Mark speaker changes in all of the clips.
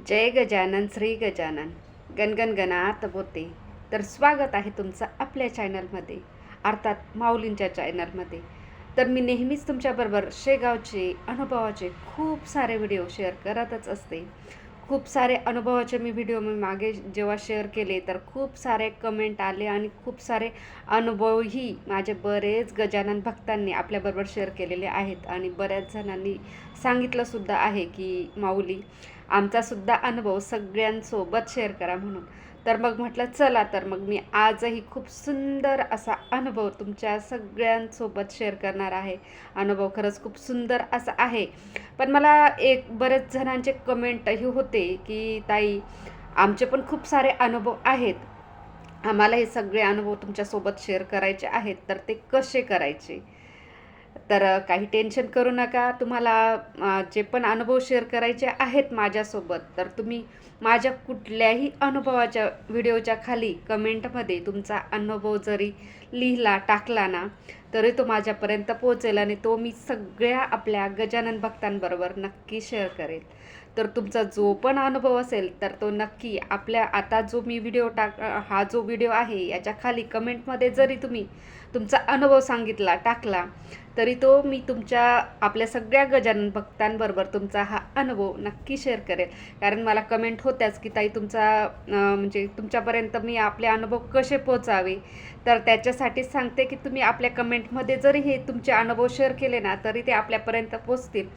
Speaker 1: जय गजानन श्री गजानन गणगण गणात बोते. तर स्वागत आहे तुमचं आपल्या चॅनलमध्ये, अर्थात माऊलींच्या चॅनलमध्ये. तर मी नेहमीच तुमच्याबरोबर शेगावचे अनुभवाचे खूप सारे व्हिडिओ शेअर करतच असते. खूप सारे अनुभवाचे व्हिडिओ मी मागे जेव्हा शेअर केले तर खूप सारे कमेंट आले आणि खूप सारे अनुभवही माझे बरेच गजानन भक्तांनी आपल्याबरोबर शेअर केलेले आहेत. आणि बऱ्याच जणांनी सांगितलंसुद्धा आहे की माऊली आमचासुद्धा अनुभव सगळ्यांसोबत शेअर करा म्हणून. तर मग म्हटलं चला, तर मग मी आजही खूप सुंदर असा अनुभव तुमच्या सगळ्यांसोबत शेअर करणार आहे. अनुभव खरंच खूप सुंदर असा आहे. पण मला बरेच जणांचे कमेंटही होते की ताई, आमचे पण खूप सारे अनुभव आहेत, आम्हाला हे सगळे अनुभव तुमच्यासोबत शेअर करायचे आहेत, तर ते कसे करायचे. तर काही टेन्शन करू नका. तुम्हाला जे पण अनुभव शेअर करायचे आहेत माझ्यासोबत, तर तुम्ही माझ्या कुठल्याही अनुभवाच्या व्हिडिओच्या खाली कमेंटमध्ये तुमचा अनुभव जरी लिहिला टाकला ना, तरी तो माझ्यापर्यंत पोहोचेल आणि तो मी सगळ्या आपल्या गजानन भक्तांबरोबर नक्की शेअर करेल. तर तुमचा जो पण अनुभव असेल तर तो नक्की आपल्या आता जो मी हा जो व्हिडिओ आहे याच्या खाली कमेंटमध्ये जरी तुम्ही तुमचा अनुभव सांगितला टाकला, तरी तो मी आपल्या सगळ्या गजानन भक्तांबरोबर तुमचा हा अनुभव नक्की शेअर करेल. कारण मला कमेंट होत्याच की ताई म्हणजे तुमच्यापर्यंत मी आपले अनुभव कसे पोचावे. तर त्याच्यासाठीच सांगते की तुम्ही आपल्या कमेंटमध्ये जरी हे तुमचे अनुभव शेअर केले ना, तरी ते आपल्यापर्यंत पोचतील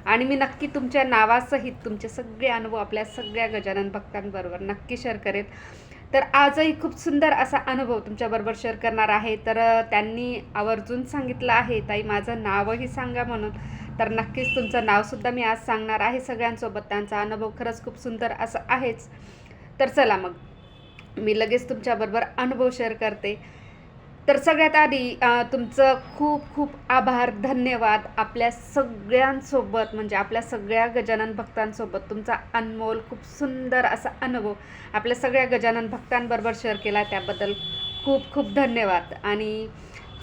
Speaker 1: आणि मी नक्की तुमच्या नावासहित तुमचे सगळे अनुभव आपल्या सगळ्या गजानन भक्तांबरोबर नक्की शेअर करेल. तर आजही खूप सुंदर असा अनुभव तुमच्याबरोबर शेअर करणार आहे. तर त्यांनी आवर्जून सांगितलं आहे ताई माझं नावही सांगा म्हणून. तर नक्कीच तुमचं नावसुद्धा मी आज सांगणार आहे सगळ्यांसोबत. त्यांचा अनुभव खरंच खूप सुंदर असं आहेच. तर चला मग मी लगेच तुमच्याबरोबर अनुभव शेअर करते. तर सगळ्यात आधी तुमचं खूप खूप आभार, धन्यवाद. आपल्या सगळ्यांसोबत म्हणजे आपल्या सगळ्या गजानन भक्तांसोबत तुमचा अनमोल खूप सुंदर असा अनुभव आपल्या सगळ्या गजानन भक्तांबरोबर शेअर केला, त्याबद्दल खूप खूप धन्यवाद. आणि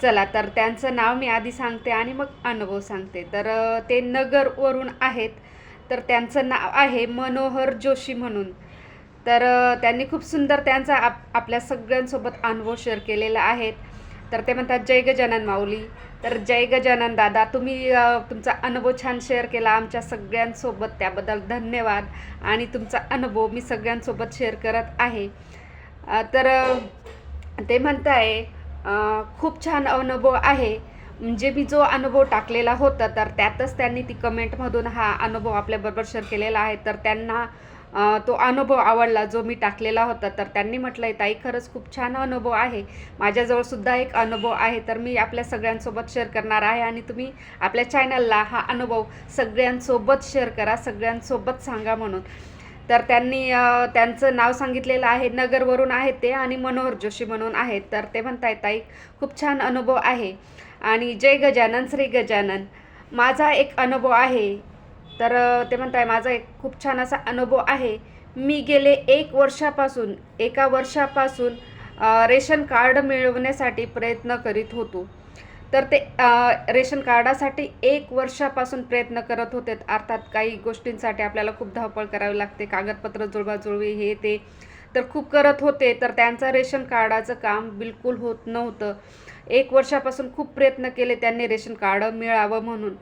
Speaker 1: चला, तर त्यांचं नाव मी आधी सांगते आणि मग अनुभव सांगते. तर ते नगरवरून आहेत. तर त्यांचं नाव आहे मनोहर जोशी म्हणून. तर त्यांनी खूप सुंदर त्यांचा आपल्या सगळ्यांसोबत अनुभव शेअर केलेला आहे. तर ते म्हणतात जय गजानन माऊली. तर जय गजानन दादा, तुम्ही तुमचा अनुभव छान शेअर केला आमच्या सगळ्यांसोबत, त्याबद्दल धन्यवाद. आणि तुमचा अनुभव मी सगळ्यांसोबत शेअर करत आहे. तर ते म्हणताय खूप छान अनुभव आहे. म्हणजे मी जो अनुभव टाकलेला होता तर त्यातच त्यांनी ती कमेंटमधून हा अनुभव आपल्याबरोबर शेअर केलेला आहे. तर त्यांना तो अनुभव आवडला जो मी टाकलेला होता. तर त्यांनी म्हटलं आहे ताई खरंच खूप छान अनुभव आहे, माझ्याजवळसुद्धा एक अनुभव आहे, तर मी आपल्या सगळ्यांसोबत शेअर करणार आहे आणि तुम्ही आपल्या चॅनलला हा अनुभव सगळ्यांसोबत शेअर करा, सगळ्यांसोबत सांगा म्हणून. तर त्यांनी त्यांचं नाव सांगितलेलं आहे, नगरवरून आहेत ते आणि मनोहर जोशी म्हणून आहेत. तर ते म्हणताय ताई खूप छान अनुभव आहे आणि जय गजानन श्री गजानन. माझा एक अनुभव आहे. तर ते म्हणताय माझा एक खूप छान असा अनुभव आहे. मी गेले एका वर्षापासून रेशन कार्ड मिळवण्यासाठी प्रयत्न करीत होतो. तर ते रेशन कार्डासाठी 1 वर्षापासून प्रयत्न करत होते. अर्थात काही गोष्टींसाठी आपल्याला खूप धावपळ करावी लागते, कागदपत्र जुळवाजुळवी हे ते तर खूप करत होते. तर त्यांचं रेशन कार्डाचं काम बिलकुल होत नव्हतं. 1 वर्षापासून खूप प्रयत्न केले त्यांनी रेशन कार्ड मिळावं म्हणून.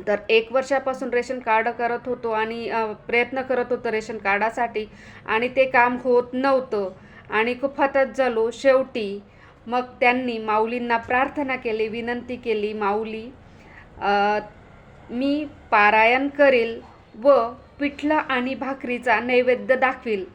Speaker 1: तर 1 वर्षापासून रेशन कार्ड करत होतो आणि प्रयत्न करत होतो रेशन कार्डासाठी आणि ते काम होत नव्हतं आणि खूप हताश झालो. शेवटी मग त्यांनी माऊलींना प्रार्थना केली, विनंती केली, माऊली मी पारायण करेल व पिठलं आणि भाकरीचा नैवेद्य दाखवील.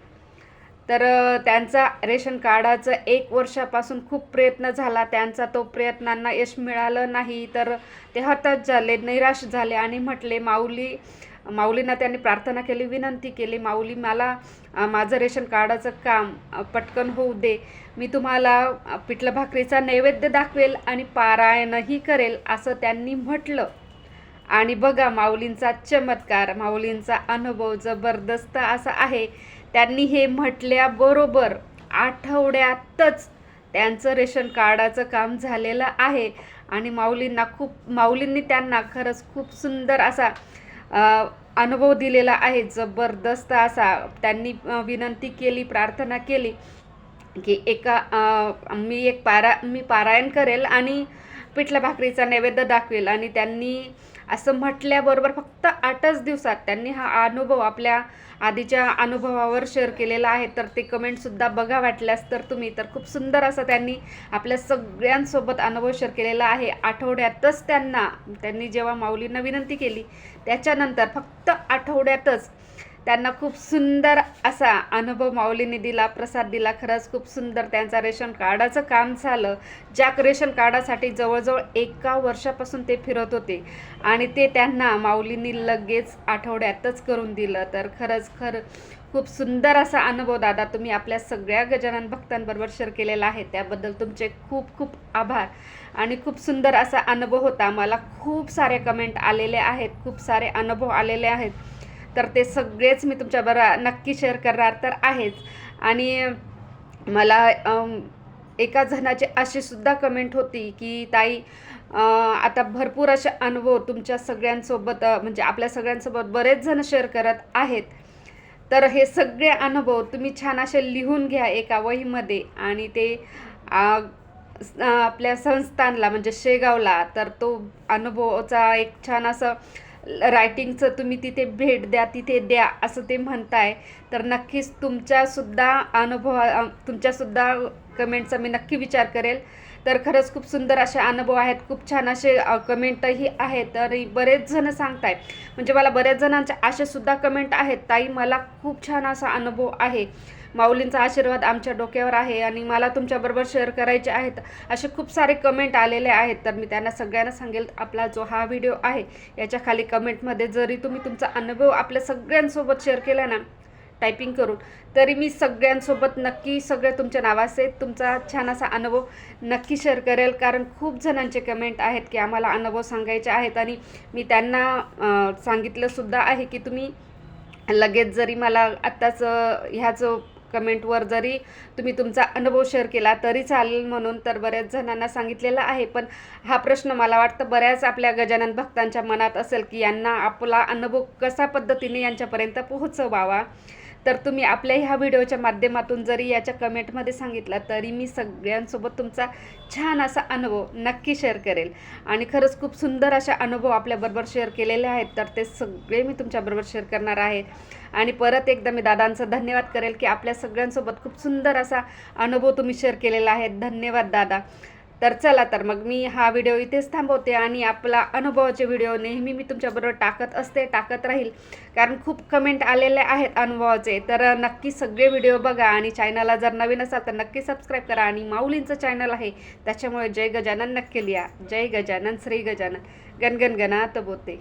Speaker 1: तर त्यांचा रेशन कार्डाचं 1 वर्षापासून खूप प्रयत्न झाला, त्यांचा तो प्रयत्नांना यश मिळालं नाही. तर ते हताश झाले, निराश झाले आणि म्हटले माऊलींना त्यांनी प्रार्थना केली, विनंती केली, माऊली मला माझं रेशन कार्डाचं काम पटकन होऊ दे, मी तुम्हाला पिठलं भाकरीचा नैवेद्य दाखवेल आणि पारायणही करेल असं त्यांनी म्हटलं. आणि बघा माऊलींचा चमत्कार, माऊलींचा अनुभव जबरदस्त असा आहे. त्यांनी हे म्हटल्याबरोबर आठवड्यातच त्यांचं रेशन कार्डाचं काम झालेलं आहे आणि माऊलींनी त्यांना खरंच खूप सुंदर असा अनुभव दिलेला आहे जबरदस्त असा. त्यांनी विनंती केली, प्रार्थना केली की मी पारायण करेल आणि पिठलं भाकरीचा नैवेद्य दाखवेल. आणि त्यांनी असं म्हटल्याबरोबर फक्त 8च दिवसात त्यांनी हा अनुभव आपल्या आधीच्या अनुभवावर शेअर केलेला आहे. तर ते कमेंटसुद्धा बघा वाटल्यास तर तुम्ही. तर खूप सुंदर असं त्यांनी आपल्या सगळ्यांसोबत अनुभव शेअर केलेला आहे. आठवड्यातच त्यांनी जेव्हा माऊलींना विनंती केली त्याच्यानंतर फक्त आठवड्यातच त्यांना खूप सुंदर असा अनुभव माऊलींनी दिला, प्रसाद दिला. खरंच खूप सुंदर त्यांचा रेशन कार्डाचं काम झालं. ज्या रेशन कार्डासाठी जवळजवळ 1 वर्षापासून ते फिरत होते आणि ते त्यांना माऊलींनी लगेच आठवड्यातच करून दिलं. तर खरंच खूप सुंदर असा अनुभव दादा तुम्ही आपल्या सगळ्या गजानन भक्तांबरोबर शेअर केलेला आहे. त्याबद्दल तुमचे खूप खूप आभार. आणि खूप सुंदर असा अनुभव होता. मला खूप सारे कमेंट आलेले आहेत, खूप सारे अनुभव आलेले आहेत. तर ते सगळेच मी तुमच्याबरोबर नक्की शेअर करणार तर आहेच. आणि मला एका जणाची अशी सुद्धा कमेंट होती की ताई आता भरपूर असे अनुभव तुमच्या सगळ्यांसोबत म्हणजे आपल्या सगळ्यांसोबत बरेच जण शेअर करत आहेत. तर हे सगळे अनुभव तुम्ही छान असे लिहून घ्या एका वहीमध्ये आणि ते आपल्या संस्थानला म्हणजे शेगावला तर तो अनुभवाचा एक छान असं रायटिंगचं तुम्ही तिथे भेट द्या, तिथे द्या असं ते म्हणताय. तर नक्कीच तुमच्यासुद्धा कमेंटचा मी नक्की विचार करेल. तर खरंच खूप सुंदर असे अनुभव आहेत, खूप छान असे कमेंटही आहेत. तर बरेच जण सांगताय म्हणजे मला बऱ्याच जणांचे असेसुद्धा कमेंट आहेत, ताई मला खूप छान असा अनुभव आहे, माऊलींचा आशीर्वाद आमच्या डोक्यावर आहे आणि मला तुमच्याबरोबर शेअर करायचे आहेत, असे खूप सारे कमेंट आलेले आहेत. तर मी त्यांना सगळ्यांना सांगेल आपला जो हा व्हिडिओ आहे याच्या खाली कमेंटमध्ये जरी तुम्ही तुमचा अनुभव आपल्या सगळ्यांसोबत शेअर केला ना टायपिंग करून, तरी मी सगळ्यांसोबत नक्की सगळे तुमच्या नावाचे तुमचा छान असा अनुभव नक्की शेअर करेल. कारण खूप जणांचे कमेंट आहेत की आम्हाला अनुभव सांगायचे आहेत आणि मी त्यांना सांगितलंसुद्धा आहे की तुम्ही लगेच जरी मला आत्ताच ह्याच कमेंटवर जरी तुम्ही तुमचा अनुभव शेअर केला तरी चालेल म्हणून. तर बऱ्याच जणांना सांगितलेला आहे. पण हा प्रश्न मला वाटतं बऱ्याच आपल्या गजानन भक्तांच्या मनात असेल की यांना आपला अनुभव कशा पद्धतीने यांच्यापर्यंत पोहोचवावा. तर तुम्ही आपल्या ह्या व्हिडिओच्या माध्यमातून जरी याच्या कमेंटमध्ये सांगितलं तरी मी सगळ्यांसोबत तुमचा छान असा अनुभव नक्की शेअर करेल. आणि खरंच खूप सुंदर अशा अनुभव आपल्याबरोबर शेअर केलेले आहेत. तर ते सगळे मी तुमच्याबरोबर शेअर करणार आहे. आणि परत एकदा मी दादांचं धन्यवाद करेल की आपल्या सगळ्यांसोबत खूप सुंदर असा अनुभव तुम्ही शेअर केलेला आहे. धन्यवाद दादा. तर चला तर मग मी हा व्हिडिओ इथेच थांबवते आणि आपला अनुभवाचे व्हिडिओ नेहमी मी तुमच्याबरोबर टाकत राहील. कारण खूप कमेंट आलेले आहेत अनुभवाचे. तर नक्की सगळे व्हिडिओ बघा आणि चॅनलला जर नवीन असाल तर नक्की सबस्क्राईब करा. आणि माऊलींचं चॅनल आहे त्याच्यामुळे जय गजानन नक्की लिहा. जय गजानन, श्री गजानन, गणगण गणात बोते.